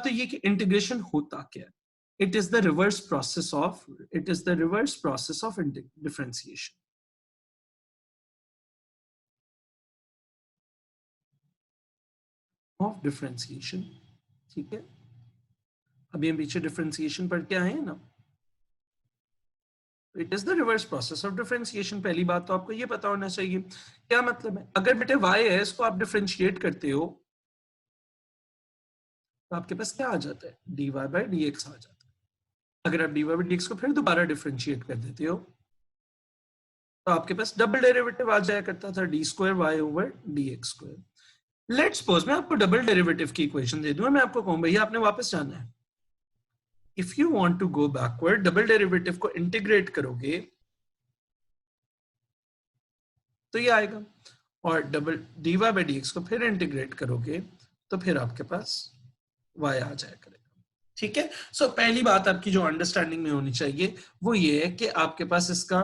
तो ये कि इंटीग्रेशन होता क्या है? It is the reverse process of differentiation. Of differentiation, ठीक है। अभी हम पीछे डिफरेंशिएशन पढ़ के आए हैं ना। It is the reverse process of differentiation. पहली बात तो आपको ये पता होना चाहिए। क्या मतलब है? अगर बेटे y है इसको आप डिफरेंशिएट करते हो तो आपके पास क्या आ जाता है? dy बाई dx आ जाता है। अगर आप dy बाई dx को फिर दोबारा डिफरेंशिएट कर देते हो तो आपके पास डबल डेरिवेटिव आ जाया करता था, d square y over d x square. Let's suppose मैं आपको डबल डेरिवेटिव की इक्वेशन दे दूं, मैं आपको कहूं भैया आपने वापस जाना है। If you want to go backward, double derivative को इंटीग्रेट करोगे तो ये आएगा, और double d y by d x को फिर इंटीग्रेट करोगे तो फिर आपके पास y आ जाया करेगा। ठीक है। सो पहली बात आपकी जो अंडरस्टैंडिंग में होनी चाहिए वो ये है कि आपके पास इसका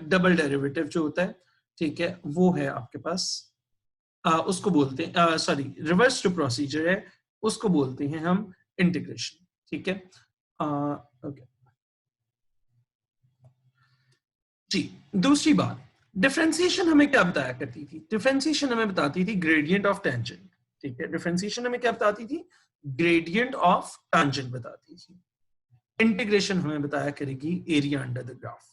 डबल डेरिवेटिव जो होता है, ठीक है, वो है आपके पास उसको बोलते हैं, सॉरी रिवर्स जो प्रोसीजर है उसको बोलते हैं हम इंटीग्रेशन। ठीक है। ओके जी। दूसरी बात, डिफरेंशिएशन हमें क्या बताया करती थी? डिफरेंशिएशन हमें बताती थी ग्रेडियंट ऑफ टेंजेंट। ठीक है, डिफरेंशिएशन हमें क्या बताती थी? ग्रेडियंट ऑफ टेंजेंट बताती थी। इंटीग्रेशन हमें बताया करेगी area under the graph.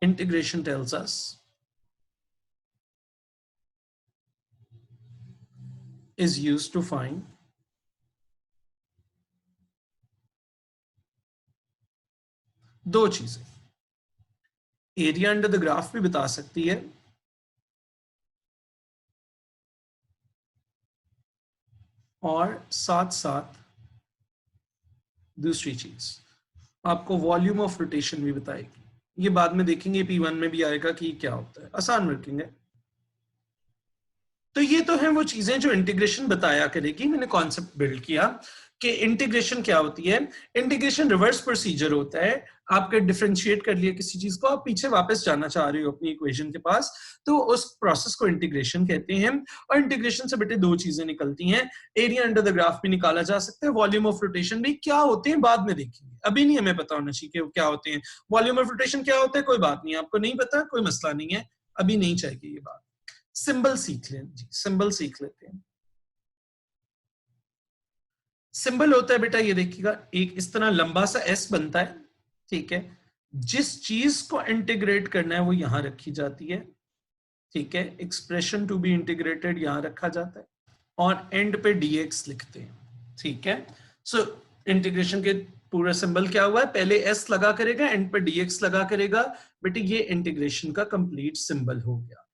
Integration tells us is used to find दो चीजें, एरिया अंडर द ग्राफ भी बता सकती है और साथ साथ दूसरी चीज आपको वॉल्यूम ऑफ रोटेशन भी बताएगी। ये बाद में देखेंगे, P1 में भी आएगा कि क्या होता है, आसान वर्किंग है। तो ये तो है वो चीजें जो इंटीग्रेशन बताया करेगी। मैंने कॉन्सेप्ट बिल्ड किया कि इंटीग्रेशन क्या होती है। इंटीग्रेशन रिवर्स प्रोसीजर होता है। आपके डिफरेंशिएट कर लिया किसी चीज को, आप पीछे वापस जाना चाह रहे हो अपनी इक्वेशन के पास, तो उस प्रोसेस को इंटीग्रेशन कहते हैं। और इंटीग्रेशन से बेटे दो चीजें निकलती हैं, एरिया अंडर द ग्राफ भी निकाला जा सकता है, वॉल्यूम ऑफ रोटेशन भी। क्या होते हैं बाद में देखेंगे, अभी नहीं हमें पता होना चाहिए क्या होते हैं। वॉल्यूम ऑफ रोटेशन क्या होता है कोई बात नहीं, आपको नहीं पता कोई मसला नहीं है, अभी नहीं चाहिए ये बात। सिंबल सीख लें जी, सिंबल सीख लेते हैं। सिंबल होता है बेटा, ये देखिएगा, एक इस तरह लंबा सा एस बनता है। ठीक है, जिस चीज को इंटीग्रेट करना है वो यहां रखी जाती है। ठीक है, एक्सप्रेशन टू बी इंटीग्रेटेड यहां रखा जाता है और एंड पे dx लिखते हैं। ठीक है, सो इंटीग्रेशन के पूरा सिंबल क्या हुआ है, पहले एस लगा करेगा, एंड पे dx लगा करेगा। बेटे ये इंटीग्रेशन का कंप्लीट सिंबल हो गया।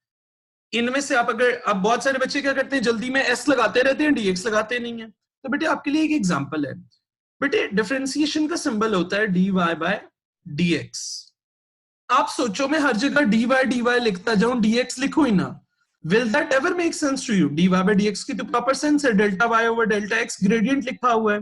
इनमें से आप अगर, अब बहुत सारे बच्चे क्या करते हैं, जल्दी में एस लगाते रहते हैं, dx लगाते नहीं है। तो बेटे आपके लिए एक एग्जांपल है, बेटे डिफरेंशिएशन का सिंबल होता है dy बाय dx। आप सोचो मैं हर जगह dy लिखता जाऊं, dx लिखूं ही ना, will that ever make sense to you? dy by dx की तो प्रॉपर सेंस है, delta y over delta x, gradient लिखा हुआ है।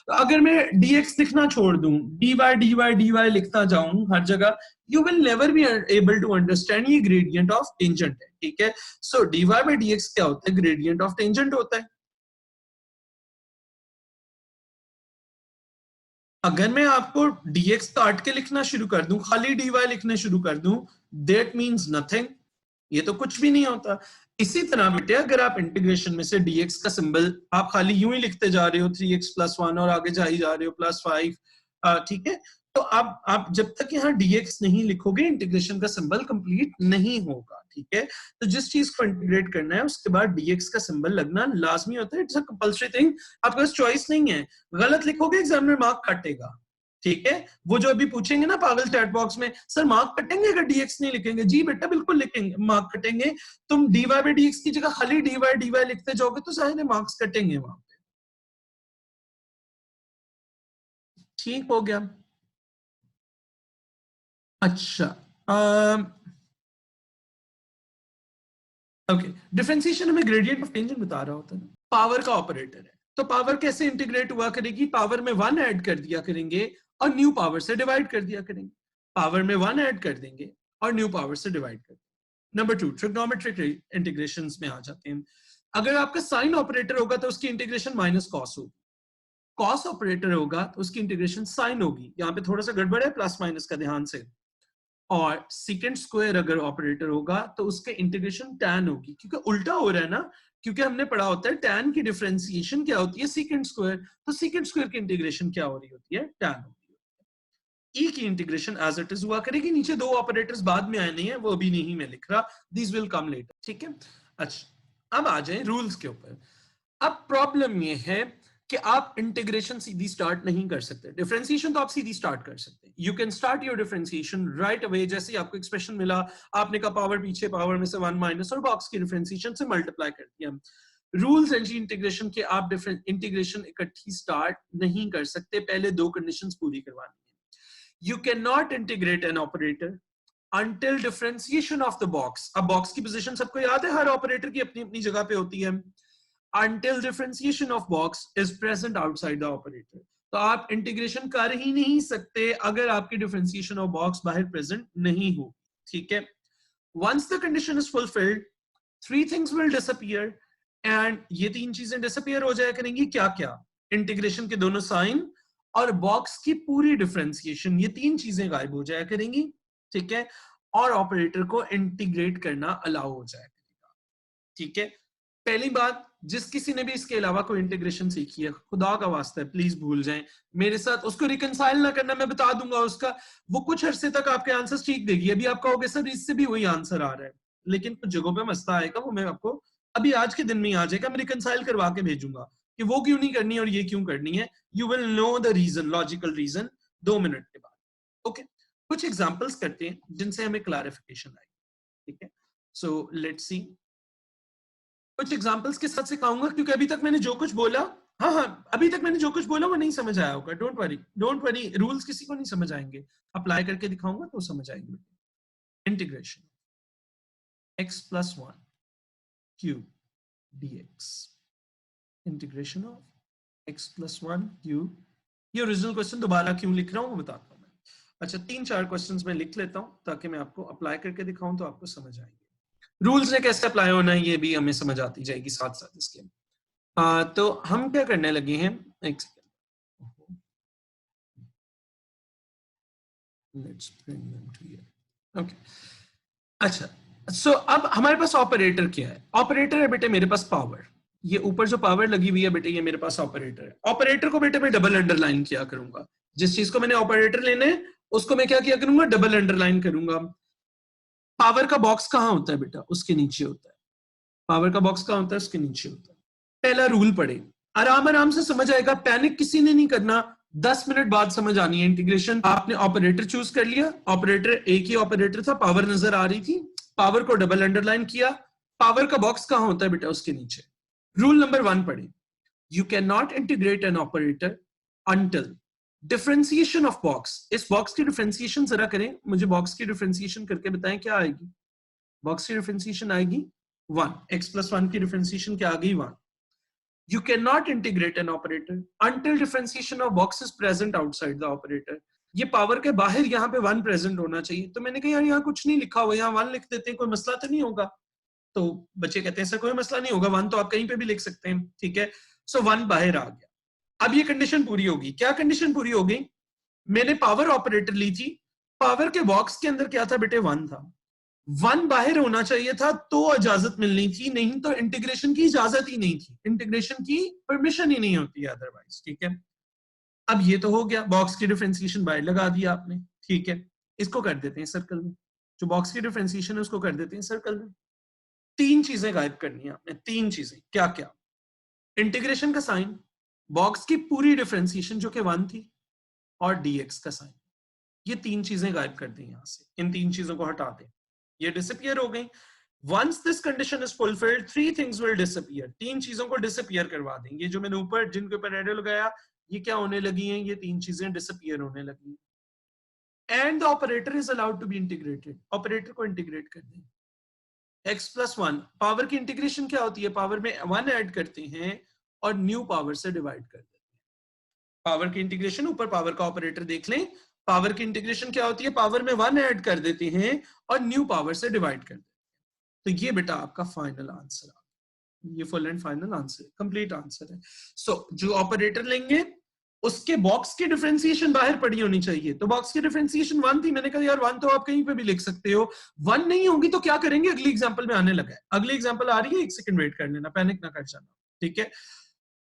तो अगर मैं dx लिखना छोड़ दूं, dy लिखता जाऊं हर जगह, you will never be able to understand ये gradient of tangent है। ठीक है, so dy by dx क्या होता है? gradient of tangent होता है। अगर मैं आपको dx काट के लिखना शुरू कर दूं, खाली dy लिखने शुरू कर दूं, that means nothing, ये तो कुछ भी नहीं होता। इसी तरह बेटे अगर आप इंटीग्रेशन में से dx का सिंबल आप खाली यूं ही लिखते जा रहे हो, 3x + 1 और आगे जा ही जा रहे हो +5, ठीक है, तो आप जब तक यहाँ dx नहीं लिखोगे इंटीग्रेशन का सिंबल कंप्लीट नहीं होगा। ठीक है, तो जिस चीज को इंटीग्रेट करना है उसके बाद dx का सिंबल लगना लाजमी होता है, इट्स अ कंपल्सरी थिंग, आपके पास चॉइस नहीं है। गलत लिखोगे एग्जामिनर मार्क काटेगा। ठीक है, वो जो अभी पूछेंगे ना पागल चैट बॉक्स में, सर मार्क कटेंगे अगर dx नहीं लिखेंगे? जी बेटा बिल्कुल लिखेंगे, मार्क कटेंगे। तुम dy बाय dx की जगह खाली dy लिखते जाओगे तो सारे मार्क्स कटेंगे वहां पे। ठीक हो गया। अच्छा, ओके, डिफरेंशिएशन हमें ग्रेडियंट ऑफ टेंजेंट बता रहा होता है ना, पावर का ऑपरेटर है। तो पावर कैसे इंटीग्रेट हुआ करेगी? पावर में 1 ऐड कर दिया करेंगे और न्यू पावर से डिवाइड कर दिया करेंगे। पावर में 1 ऐड कर देंगे और न्यू पावर से डिवाइड कर देंगे। नंबर 2, ट्रिग्नोमेट्रिक इंटीग्रेशंस में आ जाते हैं। अगर आपका साइन ऑपरेटर होगा तो उसकी इंटीग्रेशन माइनस कॉस होगी। कॉस ऑपरेटर होगा तो उसकी इंटीग्रेशन साइन होगी, यहाँ पे थोड़ा सा गड़बड़ है प्लस माइनस का, ध्यान से। और सेकंड स्क्वायर अगर ऑपरेटर होगा तो उसके इंटीग्रेशन टैन होगी, क्योंकि उल्टा हो रहा है ना, क्योंकि हमने पढ़ा होता है टैन की डिफरेंशिएशन क्या होती है, सेकंड स्क्वायर, तो सेकंड स्क्वायर की इंटीग्रेशन क्या हो रही होती है, टैन होती है। ई की इंटीग्रेशन एज इट इज हुआ करेगी, नीचे दो ऑपरेटर्स बाद में आए नहीं है, वो अभी नहीं मैं लिख रहा, दिस विल कम लेटर, ठीक है। अच्छा अब आ जाए रूल्स के ऊपर। अब प्रॉब्लम ये है कि आप इंटीग्रेशन सीधी स्टार्ट नहीं कर सकते, डिफरेंशिएशन तो आप सीधी स्टार्ट कर सकते हैं, you can start your differentiation right away, जैसे ही आपको एक्सप्रेशन मिला आपने कहा पावर पीछे पावर में से 1 माइनस और बॉक्स की डिफरेंशिएशन से मल्टीप्लाई कर दिया। रूल्स एंड इंटीग्रेशन के आप डिफरेंट इंटीग्रेशन इकट्ठी स्टार्ट नहीं कर सकते, पहले दो कंडीशंस पूरी करवानी है। You can not integrate an operator until differentiation of the box, अब बॉक्स की पोजीशन सबको याद है, हर ऑपरेटर की अपनी अपनी जगह पे होती है, until differentiation of box is present outside the operator, तो आप इंटीग्रेशन कर ही नहीं सकते अगर आपकी डिफरेंशिएशन ऑफ बॉक्स बाहर प्रेजेंट नहीं हो, ठीक है। once the condition is fulfilled, three things will disappear, and ये तीन चीजें डिसअपियर हो जाया करेंगी, क्या क्या, इंटीग्रेशन के दोनों साइन और बॉक्स की पूरी डिफरेंशिएशन, ये तीन चीजें गायब हो जाया करेंगी, ठीक है, और ऑपरेटर को इंटीग्रेट करना अलाउ हो जाएगा, ठीक है। पहली बात, जिस किसी ने भी इसके अलावा कोई इंटीग्रेशन सीखी है, खुदा का वास्ता है प्लीज भूल जाएं मेरे साथ, उसको रिकंसाइल ना करना, मैं बता दूंगा उसका, वो कुछ अरसे तक आपके आंसर्स ठीक देगी, अभी आप कहोगे सर इससे भी वही आंसर आ रहा है, लेकिन कुछ जगहों पे मसला आएगा, वो मैं आपको अभी आज के दिन में ही आ जाएगा, मैं रिकंसाइल करवा के भेजूंगा कि वो क्यों नहीं करनी और ये क्यों करनी है, you will know the reason, logical reason 2 minute के बाद, ओके। कुछ एग्जांपल्स करते हैं जिनसे हमें क्लैरिफिकेशन आएगी, ठीक है। सो लेट्स सी, कुछ एग्जांपल्स के साथ सिखाऊंगा, क्योंकि अभी तक मैंने जो कुछ बोला, हाँ अभी तक मैंने जो कुछ बोला वो नहीं समझ आया होगा, डोंट वरी, रूल्स किसी को नहीं समझ आएंगे, अप्लाई करके दिखाऊंगा तो समझ आएंगे। Integration x plus 1 cube dx, integration of x plus 1 cube, ये ओरिजिनल क्वेश्चन दोबारा क्यों लिख रहा हूँ वो बताता हूँ मैं। अच्छा 3-4 क्वेश्चंस मैं लिख लेता हूँ ताकि मैं आपको अप्लाई करके दिखाऊं तो आपको समझ आएंगे, रूल्स ने कैसे अप्लाई होना है ये भी हमें समझ आती जाएगी साथ साथ इसके। तो हम क्या करने लगे हैं, एक second, let's bring them to here, okay. अच्छा सो अब हमारे पास ऑपरेटर क्या है, ऑपरेटर है बेटे मेरे पास पावर, ये ऊपर जो पावर लगी हुई है बेटे ये मेरे पास ऑपरेटर है, ऑपरेटर को बेटे मैं डबल अंडरलाइन किया करूंगा, जिस चीज को मैंने ऑपरेटर लेने है उसको मैं क्या किया करूंगा, डबल अंडरलाइन करूंगा। पावर का बॉक्स कहाँ होता है बेटा, उसके नीचे होता है, पावर का बॉक्स कहाँ होता है, उसके नीचे होता है। पहला रूल पढ़े, आराम आराम से समझ आएगा, पैनिक किसी ने नहीं करना, 10 मिनट बाद समझ आनी है। इंटीग्रेशन आपने ऑपरेटर चूज कर लिया, ऑपरेटर एक ही ऑपरेटर था, पावर नजर आ रही थी, पावर को डबल अंडरलाइन किया, पावर का बॉक्स कहाँ होता है बेटा, उसके नीचे। रूल नंबर 1 पढ़े, you can not integrate an operator until differentiation of box, इस बॉक्स की डिफरेंशिएशन जरा करें, मुझे बॉक्स की डिफरेंशिएशन करके बताएं क्या आएगी, बॉक्स की डिफरेंशिएशन आएगी 1, x plus 1 की डिफरेंशिएशन क्या आ गई 1। You cannot integrate an operator until differentiation of box is present outside the operator, ये पावर के बाहर यहाँ पे 1 प्रेजेंट होना चाहिए, तो मैंने कहा यार यहाँ कुछ नहीं लिखा हुआ, यहाँ 1 लिख देते हैं, कोई मसला तो नहीं होगा, तो बच्चे कहते हैं सर कोई मसला नहीं होगा, 1 तो आप कहीं पे भी लिख सकते हैं, ठीक है। सो 1 बाहर आ गया, अब ये कंडीशन पूरी होगी, क्या कंडीशन पूरी हो गई, मैंने पावर ऑपरेटर ली थी, पावर के बॉक्स के अंदर क्या था बेटे 1 था, 1 बाहर होना चाहिए था तो इजाजत मिलनी थी, नहीं तो इंटीग्रेशन की इजाजत ही नहीं थी, इंटीग्रेशन की परमिशन ही नहीं होती है अदरवाइज, ठीक है। अब ये तो हो गया, बॉक्स की डिफरेंशिएशन बाहर लगा दिया आपने, ठीक है, इसको कर देते हैं सर्कल में, जो बॉक्स की डिफरेंशिएशन है उसको कर देते हैं सर्कल में। 3 चीजें गायब करनी है आपने, 3 चीजें, क्या क्या, इंटीग्रेशन का साइन, बॉक्स की पूरी डिफरेंशिएशन जो कि 1 थी, और dx का साइन, ये 3 चीजें गायब कर दें यहां से, इन 3 चीजों को हटा दें, ये डिसअपियर हो गई। Once this condition is fulfilled, 3 things will disappear, 3 चीजों को डिसअपियर करवा दें, ये जो मैंने ऊपर जिनके ऊपर एरो लगाया ये क्या होने लगी हैं, ये 3 चीजें डिसअपियर होने लगी हैं। And the operator is allowed to be integrated, operator को इंटीग्रेट कर दें, x plus 1, पावर की इंटीग्रेशन क्या होती है, पावर में 1 ऐड करते हैं और न्यू पावर से डिवाइड कर देते हैं, पावर की इंटीग्रेशन, ऊपर पावर का ऑपरेटर देख लें, पावर की इंटीग्रेशन क्या होती है, पावर में 1 ऐड कर देते हैं और न्यू पावर से डिवाइड कर देते हैं, तो ये बेटा आपका फाइनल आंसर आ गया, ये full and final answer, complete answer है। सो जो ऑपरेटर लेंगे उसके बॉक्स की डिफरेंशिएशन बाहर पड़ी होनी चाहिए। तो बॉक्स की डिफरेंशिएशन 1 थी, मैंने कहा यार 1 तो आप कहीं पे भी लिख सकते हो, 1 नहीं होगी तो क्या करेंगे, अगली एग्जांपल में आने लगा है। अगली एग्जांपल आ रही है, 1 सेकंड वेट कर लेना, पैनिक ना कर जाना, ठीक है।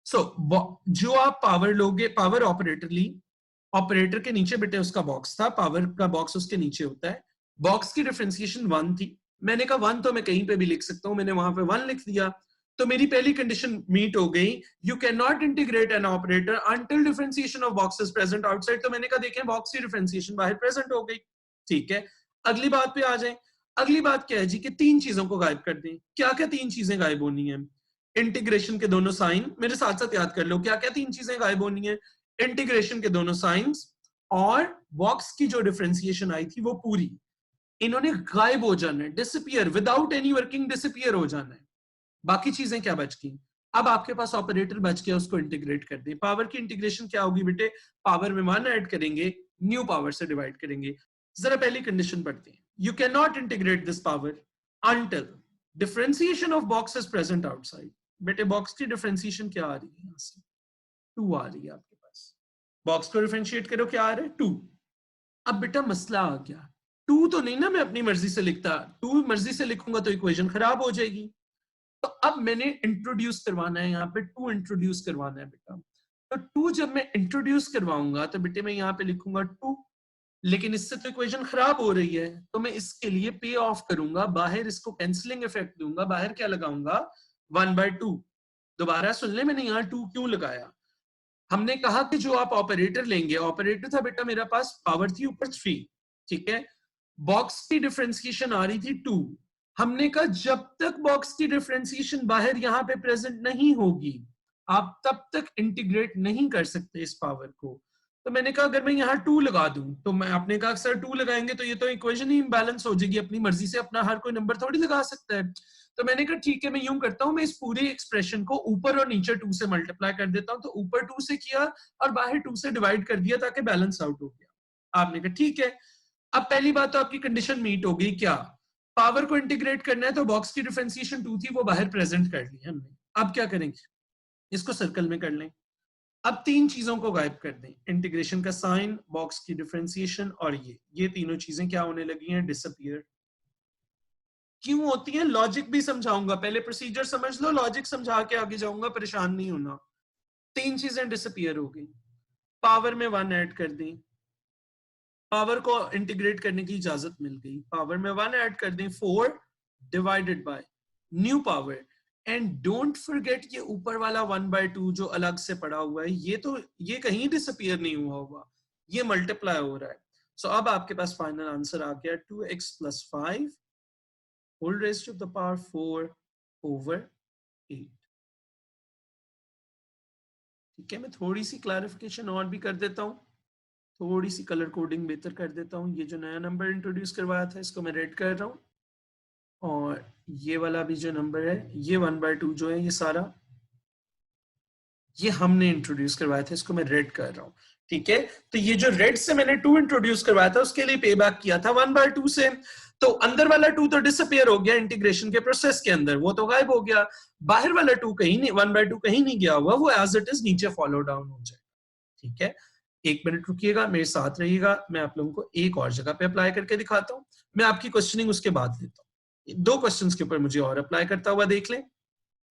जो आप पावर लोगे, पावर ऑपरेटर ली, ऑपरेटर के नीचे बेटे उसका बॉक्स था, पावर का बॉक्स उसके नीचे होता है, बॉक्स की डिफरेंशिएशन 1 थी, मैंने कहा 1 तो मैं कहीं पे भी लिख सकता हूं, मैंने वहां पे 1 लिख दिया, तो मेरी पहली कंडीशन मीट हो गई, you can not integrate an operator until differentiation of box is present outside. तो मैंने कहा देखें बॉक्स की डिफरेंशिएशन बाहर प्रेजेंट हो गई, ठीक है। अगली बात पे आ जाए, अगली बात क्या है जी कि 3 चीजों को गायब कर दें। क्या क्या 3 चीजें गायब होनी है? इंटीग्रेशन के दोनों साइन, मेरे साथ साथ याद कर लो क्या क्या 3 चीजें गायब होनी है। इंटीग्रेशन के दोनों साइंस और बॉक्स की जो डिफरेंशिएशन आई थी वो पूरी, इन्होंने गायब हो जाना है, disappear, without any working disappear हो जाना है। बाकी चीजें क्या बच गई? अब आपके पास ऑपरेटर बच गया, उसको इंटीग्रेट कर दे। पावर की इंटीग्रेशन क्या होगी बेटे? पावर में 1 ऐड करेंगे, न्यू पावर से डिवाइड करेंगे। जरा पहली कंडीशन पढ़ते हैं, you can not integrate this power until differentiation of box is present outside. बेटे बॉक्स की डिफरेंशिएशन क्या आ रही है? यहां से 2 आ रही है आपके पास, बॉक्स को डिफरेंशिएट करो, क्या आ रहा है? 2। अब बेटा मसला आ गया, 2 तो नहीं ना मैं अपनी मर्जी से लिखता, 2 मर्जी से लिखूंगा तो इक्वेशन खराब हो जाएगी। तो अब मैंने इंट्रोड्यूस करवाना है, यहाँ पे 2 इंट्रोड्यूस करवाना है बेटा। तो 2 जब मैं इंट्रोड्यूस करवाऊंगा तो बेटे मैं यहाँ पे लिखूंगा 2, लेकिन इससे तो इक्वेशन खराब हो रही है, तो मैं इसके लिए पे ऑफ करूंगा, बाहर इसको कैंसिलिंग इफेक्ट दूंगा, बाहर क्या लगाऊंगा? 1/2। दोबारा सुन ले मैंने यहाँ 2 क्यों लगाया। हमने कहा कि जो आप ऑपरेटर लेंगे, ऑपरेटर था बेटा मेरे पास, पावर थी ऊपर 3, ठीक है, बॉक्स की डिफरेंशिएशन आ रही थी 2। हमने कहा जब तक बॉक्स की डिफरेंशिएशन बाहर यहां पे प्रेजेंट नहीं होगी आप तब तक इंटीग्रेट नहीं कर सकते इस पावर को। तो मैंने कहा अगर मैं यहाँ 2 लगा दूं, तो मैं आपने कहा सर 2 लगाएंगे तो ये तो इक्वेशन ही इम्बैलेंस हो जाएगी, अपनी मर्जी से अपना हर कोई नंबर थोड़ी लगा सकता है। तो मैंने कहा ठीक है मैं यूं करता हूं, मैं इस पूरी एक्सप्रेशन को ऊपर और नीचे 2 से मल्टीप्लाई कर देता हूं। तो ऊपर 2 से किया और बाहर 2 से डिवाइड कर दिया ताकि बैलेंस आउट हो गया। आपने कहा ठीक है। अब पहली बात तो आपकी कंडीशन मीट हो गई, क्या? पावर को इंटीग्रेट करना है, तो बॉक्स की डिफरेंशिएशन 2 थी वो बाहर प्रेजेंट कर ली हमने। अब क्या करेंगे? इसको सर्कल में कर लें। अब 3 चीजों को गायब कर दें, इंटीग्रेशन का साइन, बॉक्स की डिफरेंशिएशन और ये तीनों चीजें क्या होने लगी हैं? डिसअपीयर। क्यों होती है? लॉजिक भी समझाऊंगा, पहले प्रोसीजर समझ लो, लॉजिक समझा के आगे जाऊंगा, परेशान नहीं होना। 3 चीजें डिसअपीयर हो गई, पावर में 1 ऐड कर दी, पावर को इंटीग्रेट करने की इजाजत मिल गई, पावर में 1 ऐड कर दें, 4 divided by new power. And don't forget ये ऊपर वाला 1/2 जो अलग से पड़ा हुआ है, ये कहीं डिसअपीयर नहीं हुआ होगा, ये मल्टीप्लाई हो रहा है। सो अब आपके पास फाइनल आंसर आ गया 2x + 5 whole raised to the power 4/8। ठीक है, मैं थोड़ी सी क्लैरिफिकेशन और भी कर देता हूँ, थोड़ी सी कलर कोडिंग बेहतर कर देता हूँ। ये जो नया नंबर इंट्रोड्यूस करवाया था इसको मैं रेड कर रहा हूँ, और ये वाला भी जो नंबर है, ये 1/2 जो है, ये सारा ये हमने इंट्रोड्यूस करवाया था, इसको मैं रेड कर रहा हूँ। ठीक है, तो ये जो रेड से मैंने 2 इंट्रोड्यूस करवाया था उसके लिए पे बैक किया था 1/2 से, तो अंदर वाला 2 तो डिसअपीयर हो गया इंटीग्रेशन के प्रोसेस के अंदर, वो तो गायब हो गया। बाहर वाला 2 कहीं नहीं, 1/2 कहीं नहीं गया हुआ, वो एज इट इज नीचे फॉलो डाउन हो जाएगा। ठीक है, 1 मिनट रुकिएगा, मेरे साथ रहिएगा, मैं आप लोगों को एक और जगह पे अप्लाई करके दिखाता हूँ। मैं आपकी क्वेश्चनिंग उसके बाद लेता हूँ, 2 क्वेश्चंस के ऊपर मुझे और अप्लाई करता हुआ देख लें,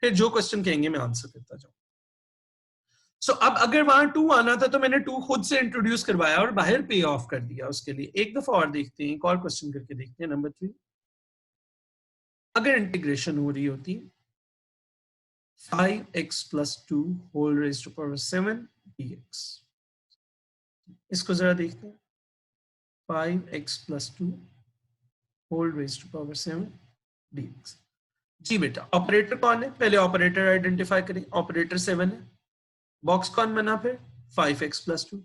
फिर जो क्वेश्चन कहेंगे मैं आंसर करता जाऊँ। सो अब अगर वहां 2 आना था तो मैंने 2 खुद से इंट्रोड्यूस करवाया और बाहर पे ऑफ कर दिया उसके लिए। एक दफा और देखते हैं, एक और क्वेश्चन करके देखते हैं, नंबर 3। अगर इंटीग्रेशन हो रही होती 5x + 2 whole raised to power 7 dx, इसको जरा देखते हैं, 5x + 2 whole raised to power 7 dx। जी बेटा, ऑपरेटर कौन है? पहले ऑपरेटर आइडेंटिफाई करें, ऑपरेटर 7 है। बॉक्स कौन बना फिर? 5x + 2।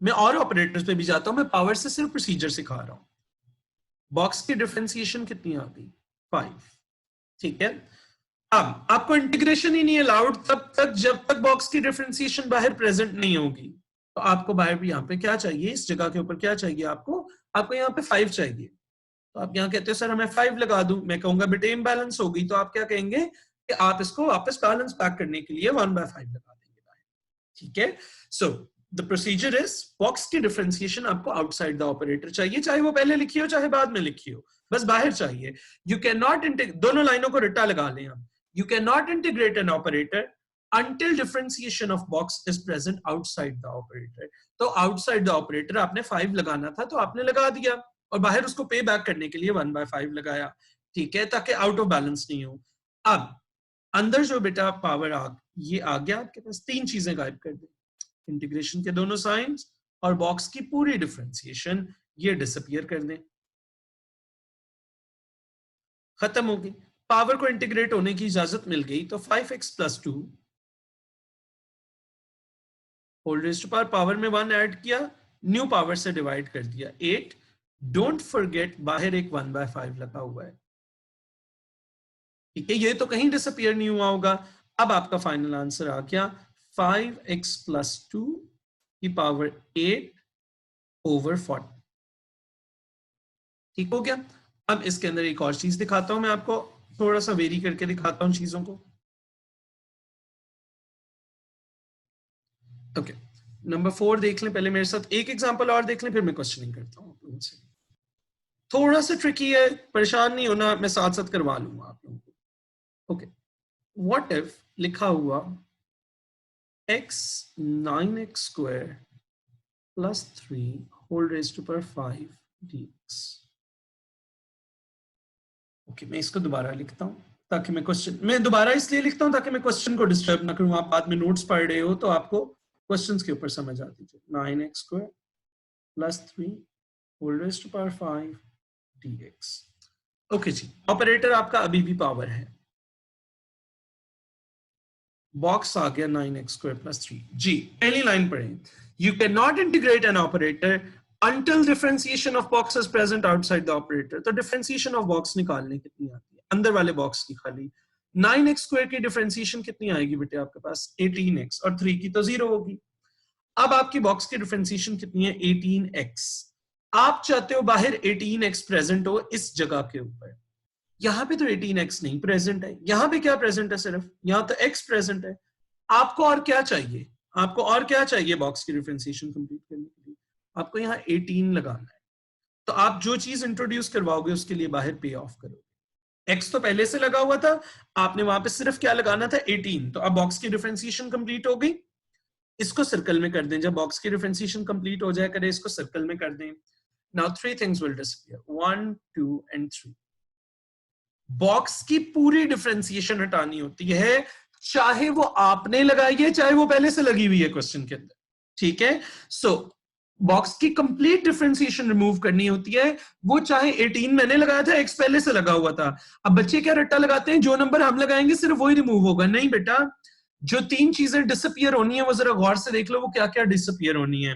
मैं और ऑपरेटर्स पे भी जाता हूं, मैं पावर से सिर्फ प्रोसीजर सिखा रहा हूं। बॉक्स की डिफरेंशिएशन कितनी आ गई? 5। ठीक है, अब आपको इंटीग्रेशन ही नहीं अलाउड तब तक जब तक बॉक्स की डिफरेंशिएशन बाहर प्रेजेंट नहीं होगी। तो आपको बाहर भी यहाँ पे क्या चाहिए, इस जगह के ऊपर क्या चाहिए आपको यहाँ पे 5 चाहिए। तो आप यहाँ कहते हो सर हमें 5 लगा दूं, मैं कहूंगा बेटे इम्बैलेंस हो गई, तो आप क्या कहेंगे कि आप इसको वापस बैलेंस बैक करने के लिए 1/5 लगा देंगे। ठीक है। So the procedure is, box की डिफरेंशिएशन आपको आउटसाइड द ऑपरेटर चाहिए, चाहे वो पहले लिखी हो चाहे बाद में लिखी हो, बस बाहर चाहिए। यू कैन नॉट दोनों लाइनों को रट्टा लगा लें हम। You can not integrate an operator until differentiation of box is present outside the operator। तो outside the operator आपने 5 लगाना था तो आपने लगा दिया, और बाहर उसको पे बैक करने के लिए 1/5 लगाया, ठीक है, ताकि आउट ऑफ बैलेंस नहीं हो। अब अंदर जो बेटा पावर ये आ गया आपके पास, 3 चीजें गायब कर दे, इंटीग्रेशन के दोनों साइंस और बॉक्स की पूरी डिफरेंशिएशन, ये डिसअपियर कर दें, खत्म हो गई। पावर को इंटीग्रेट होने की इजाजत मिल गई, तो 5x + 2 whole raised to power में 1 ऐड किया, न्यू पावर से डिवाइड कर दिया 8। डोंट फॉरगेट बाहर एक 1/5 लगा हुआ है, ठीक है, ये तो कहीं डिसअपियर नहीं हुआ होगा। अब आपका फाइनल आंसर आ गया 5x + 2 की पावर 8/40। ठीक हो गया। अब इसके अंदर एक और चीज दिखाता हूं, मैं आपको थोड़ा सा वेरी करके दिखाता हूं चीजों को। ओके, नंबर 4 देख लें पहले मेरे साथ, एक एग्जांपल और देख लें, फिर मैं क्वेश्चनिंग करता हूं आप लोगों से। थोड़ा सा ट्रिकी है, परेशान नहीं होना, मैं साथ साथ करवा लूंगा आप लोगों को। ओके, व्हाट इफ लिखा हुआ x 9x² + 3 whole raised to 5 dx। Okay, मैं इसको दोबारा लिखता हूं ताकि मैं दोबारा इसलिए लिखता हूं ताकि मैं क्वेश्चन को डिस्टर्ब ना करूं। आप बाद में नोट्स पढ़ रहे हो तो आपको क्वेश्चंस के ऊपर समझ आती है। 9x² + 3 whole raised to 5 dx। Okay जी, ऑपरेटर आपका अभी भी पावर है, बॉक्स आ गया 9x² + 3 जी। पहली लाइन पढ़ें, you can not integrate an operator until differentiation of box is present outside the operator। तो differentiation of box निकालने कितनी आती है, अंदर वाले बॉक्स की खाली। 9x² की डिफरेंशिएशन कितनी आएगी बेटे आपके पास, 18x, और 3 की तो 0 होगी। अब आपकी बॉक्स की डिफरेंशिएशन कितनी है, 18x। आप चाहते हो बाहर 18x प्रेजेंट हो इस जगह के ऊपर, यहां पे तो 18x नहीं प्रेजेंट है, यहां पे क्या प्रेजेंट है, सिर्फ यहां तो x प्रेजेंट है। आपको और क्या चाहिए, आपको और क्या चाहिए बॉक्स की डिफरेंशिएशन कंप्लीट करने के लिए, आपको यहाँ 18 लगाना है। तो आप जो चीज इंट्रोड्यूस करवाओगे उसके लिए बाहर पे ऑफ करोगे। x तो पहले से लगा हुआ था, आपने वहां पे सिर्फ क्या लगाना था, 18। तो अब बॉक्स की डिफरेंशिएशन कंप्लीट हो गई, इसको सर्कल में कर दें। जब बॉक्स की डिफरेंशिएशन कंप्लीट हो जाए करे, इसको सर्कल में कर दें। Now 3 things will disappear, 1 2 and 3। Box की पूरी डिफरेंशिएशन हटानी होती है, चाहे वो आपने लगाई है चाहे वो पहले से लगी हुई है क्वेश्चन के अंदर, ठीक है। सो बॉक्स की कंप्लीट डिफरेंशिएशन रिमूव करनी होती है, वो चाहे 18 मैंने लगाया था, x पहले से लगा हुआ था। अब बच्चे क्या रट्टा लगाते हैं, जो नंबर हम लगाएंगे सिर्फ वही रिमूव होगा, नहीं बेटा। जो 3 चीजें डिसअपीयर होनी है वो जरा गौर से देख लो, वो क्या क्या डिसअपीयर होनी है।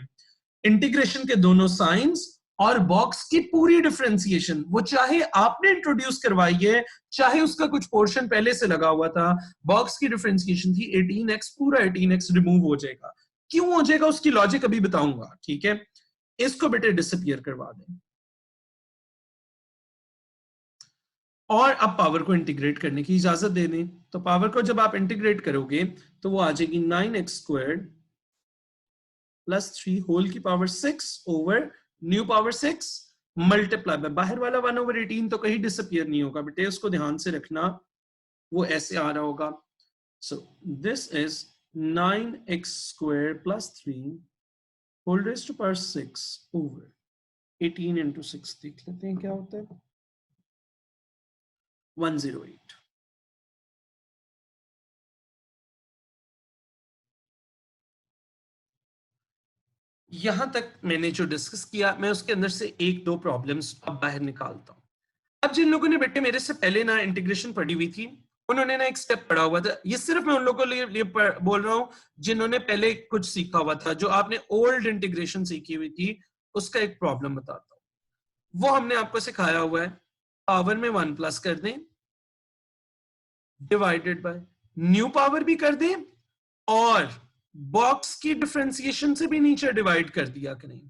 इंटीग्रेशन के दोनों साइंस और बॉक्स की पूरी डिफरेंशिएशन, वो चाहे आपने इंट्रोड्यूस करवाई है चाहे उसका कुछ पोर्शन पहले से लगा हुआ था। बॉक्स की डिफरेंशिएशन थी 18x, पूरा 18x रिमूव हो जाएगा। क्यों हो जाएगा उसकी लॉजिक अभी बताऊंगा, ठीक है। इसको बेटे डिसअपीयर करवा दें, और अब पावर को इंटीग्रेट करने की इजाजत दे दें। तो पावर को जब आप इंटीग्रेट करोगे तो वो आ जाएगी 9x² + 3 होल की power 6 over new power 6 multiply by बाहर वाला 1/18, तो कहीं डिसअपीयर नहीं होगा बेटे, उसको ध्यान से रखना, वो ऐसे आ रहा होगा। So this is 9x² + 3 whole raised to 6 over 18 into 6, देख लेते हैं क्या होता है, 108। यहां तक मैंने जो डिस्कस किया, मैं उसके अंदर से 1-2 प्रॉब्लम्स अब बाहर निकालता हूं। अब जिन लोगों ने बेटे मेरे से पहले ना इंटीग्रेशन पढ़ी हुई थी, उन्होंने ना एक स्टेप पढ़ा हुआ था, ये सिर्फ मैं उन लोगों के लिए बोल रहा हूं जिन्होंने पहले कुछ सीखा हुआ था, जो आपने ओल्ड इंटीग्रेशन सीखी हुई थी, उसका एक प्रॉब्लम बताता हूं। वो हमने आपको सिखाया हुआ है, पावर में 1 प्लस कर दें, डिवाइडेड बाय न्यू पावर भी कर दें, और बॉक्स की डिफरेंशिएशन से भी नीचे डिवाइड कर दिया करें।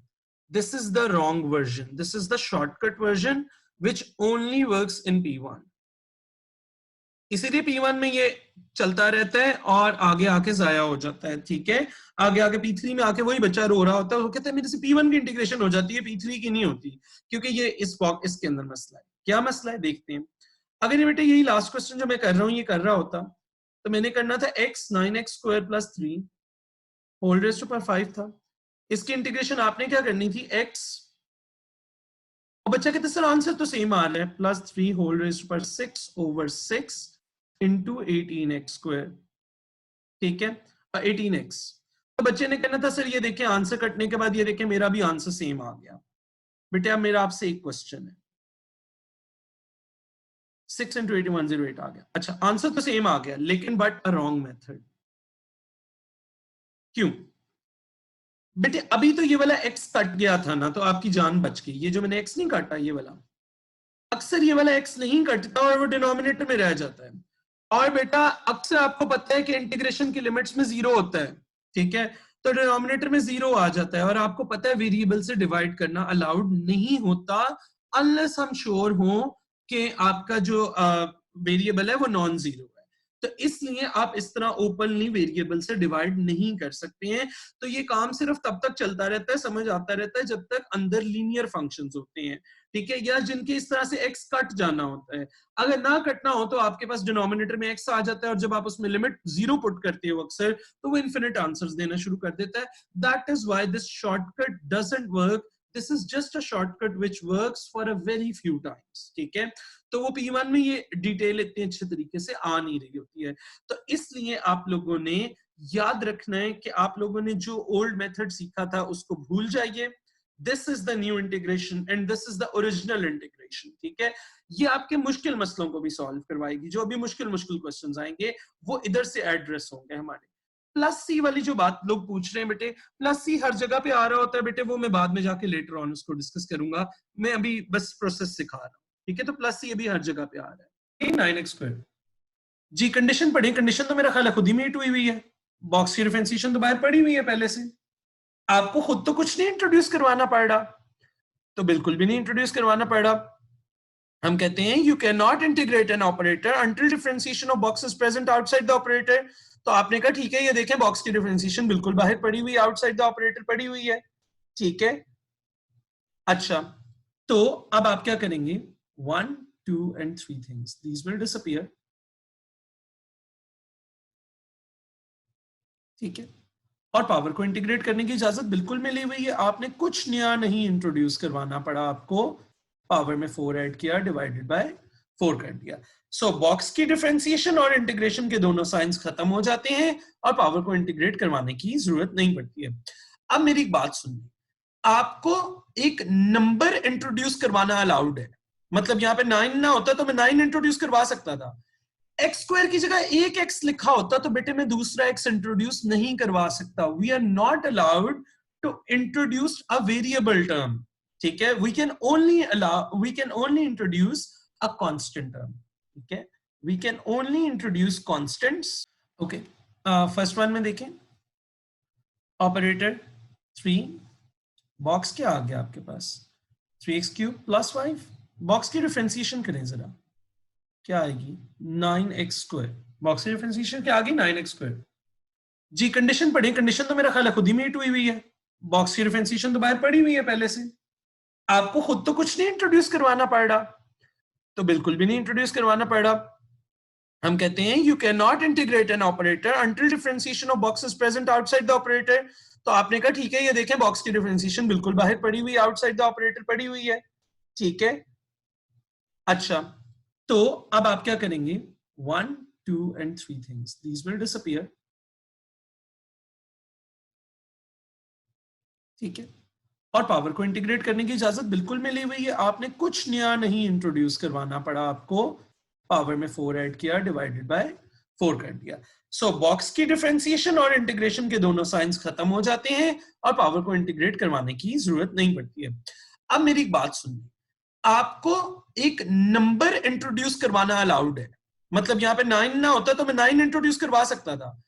This is the wrong version, this is the shortcut version which only works in P1। इसीलिए P1 में ये चलता रहता है और आगे आके जाया हो जाता है, ठीक है। आगे आके P3 में आके वही बच्चा रो रहा होता है, वो कहता है मेरे से P1 की इंटीग्रेशन हो जाती है, P3 की नहीं होती, क्योंकि ये इसके अंदर मसला है। क्या मसला है देखते हैं। अगर ये बेटे यही लास्ट क्वेश्चन जो मैं कर रहा हूँ ये कर रहा होता, तो मैंने करना था x 9x² + 3 whole raised to power 5 था। इसकी इंटीग्रेशन आपने क्या करनी थी, x, और बच्चा कहते सर आंसर तो सेम आ रहा है, +3 whole raised to power 6/6 into 18x², ठीक है, 18x। तो बच्चे ने कहना था सर ये देखिए आंसर कटने के बाद ये देखिए मेरा भी आंसर सेम आ गया। बेटे अब मेरा आपसे एक क्वेश्चन है, 6 इंटू 18 108 आ गया। अच्छा आंसर तो सेम आ गया, लेकिन बट अ रॉन्ग मेथड। क्यों बेटे? अभी तो ये वाला x कट गया था ना, तो आपकी जान बच गई। ये जो मैंने x नहीं काटा, ये वाला, अक्सर ये वाला x नहीं कटता और वो डिनोमिनेटर में रह जाता है। और बेटा अक्सर आपको पता है कि इंटीग्रेशन की लिमिट्स में 0 होता है, ठीक है, तो डिनोमिनेटर में 0 आ जाता है। और आपको पता है वेरिएबल से डिवाइड करना अलाउड नहीं होता अनलेस हम श्योर हो कि आपका जो वेरिएबल है वो नॉन जीरो है। तो इसलिए आप इस तरह ओपनली वेरिएबल से डिवाइड नहीं कर सकते हैं। तो ये काम सिर्फ तब तक चलता रहता है, समझ आता रहता है, जब तक अंदर लीनियर फंक्शंस होते हैं, ठीक है, या जिनके इस तरह से x कट जाना होता है। अगर ना कटना हो तो आपके पास डिनोमिनेटर में x आ जाता है, और जब आप उसमें लिमिट 0 पुट करते हो अक्सर, तो वो इनफिनिट आंसर्स देना शुरू कर देता है। That is why this shortcut doesn't work. This is just a shortcut which works for a very few times, ठीक है। तो वो P1 में ये डिटेल इतनी अच्छे तरीके से आ नहीं रही होती है। तो इसलिए आप लोगों ने याद रखना है कि आप लोगों ने जो ओल्ड मेथड सीखा था उसको भूल जाइए। This is the new integration and this is the original integration, ठीक है। ये आपके मुश्किल मसलों को भी सॉल्व करवाएगी। जो अभी मुश्किल मुश्किल क्वेश्चंस आएंगे वो इधर से एड्रेस होंगे हमारे। प्लस सी वाली जो बात लोग पूछ रहे हैं बेटे, प्लस सी हर जगह पे आ रहा होता है बेटे, वो मैं बाद में जाके लेटर ऑन उसको डिस्कस करूंगा। मैं अभी बस प्रोसेस सिखा रहा हूँ, ठीक है। तो प्लस सी अभी हर जगह पे आ रहा है। 9x², जी कंडीशन पढ़ी, कंडीशन तो मेरा ख्याल है खुद ही मीट हुई हुई है। बॉक्स की डिफरेंशिएशन तो बाहर पड़ी हुई है पहले से, आपको खुद तो कुछ नहीं इंट्रोड्यूस करवाना पड़ रहा, तो बिल्कुल भी नहीं इंट्रोड्यूस करवाना पड़ रहा। हम कहते हैं you can not integrate an operator until differentiation of box is present outside the operator. तो आपने कहा ठीक है, ये देखें बॉक्स की डिफरेंशिएशन बिल्कुल बाहर पड़ी हुई, आउटसाइड द ऑपरेटर पड़ी हुई है, ठीक है। अच्छा तो अब आप क्या करेंगे, 1 2 and 3 things, these will disappear, ठीक है। और पावर को इंटीग्रेट करने की इजाजत बिल्कुल मिली हुई है, आपने कुछ नया नहीं इंट्रोड्यूस करवाना पड़ा आपको। पावर में 4 ऐड किया, डिवाइडेड बाय 4 कर दिया। सो बॉक्स की डिफरेंशिएशन और इंटीग्रेशन के दोनों साइंस खत्म हो जाते हैं और पावर को इंटीग्रेट करवाने की जरूरत नहीं पड़ती है। अब मेरी एक बात सुनिए, आपको एक नंबर इंट्रोड्यूस करवाना अलाउड है। मतलब यहाँ पे 9 ना होता तो मैं 9 इंट्रोड्यूस करवा सकता था। x² की जगह एक x लिखा होता तो बेटे मैं दूसरा x इंट्रोड्यूस नहीं करवा सकता। We are not allowed to introduce a variable term, ठीक है। We can only introduce a constant term, ठीक है। We can only introduce constants, okay. First one में देखें, ऑपरेटर 3, बॉक्स क्या आ गया आपके पास, 3x³ + 5। बॉक्स की डिफरेंशिएशन करें जरा, क्या आएगी, 9x²। बॉक्स की डिफरेंशिएशन क्या आ गई, 9x²। जी कंडीशन पढ़ी, कंडीशन तो मेरा ख्याल है खुद ही मीट हुई हुई है। बॉक्स की डिफरेंशिएशन तो बाहर पड़ी हुई है पहले से, आपको खुद तो कुछ नहीं इंट्रोड्यूस करवाना पड़ रहा, तो बिल्कुल भी नहीं इंट्रोड्यूस करवाना पड़ रहा। हम कहते हैं you can not integrate an operator until differentiation of box is present outside the operator. तो आपने कहा ठीक है, ये देखें बॉक्स की डिफरेंशिएशन बिल्कुल बाहर पड़ी हुई, आउटसाइड द ऑपरेटर पड़ी हुई है, ठीक है। अच्छा तो अब आप क्या करेंगे, 1 2 and 3 things, these will disappear, ठीक है। और पावर को इंटीग्रेट करने की इजाजत बिल्कुल मिली हुई है, आपने कुछ नया नहीं इंट्रोड्यूस करवाना पड़ा आपको। पावर में 4 ऐड किया, डिवाइडेड बाय 4 कर दिया। सो बॉक्स की डिफरेंशिएशन और इंटीग्रेशन के दोनों साइंस खत्म हो जाते हैं और पावर को इंटीग्रेट करवाने की जरूरत नहीं पड़ती है। अब मेरी एक बात सुनिए, आपको एक नंबर इंट्रोड्यूस करवाना अलाउड है। मतलब यहाँ पे 9 ना होता तो मैं 9 इंट्रोड्यूस करवा सकता था।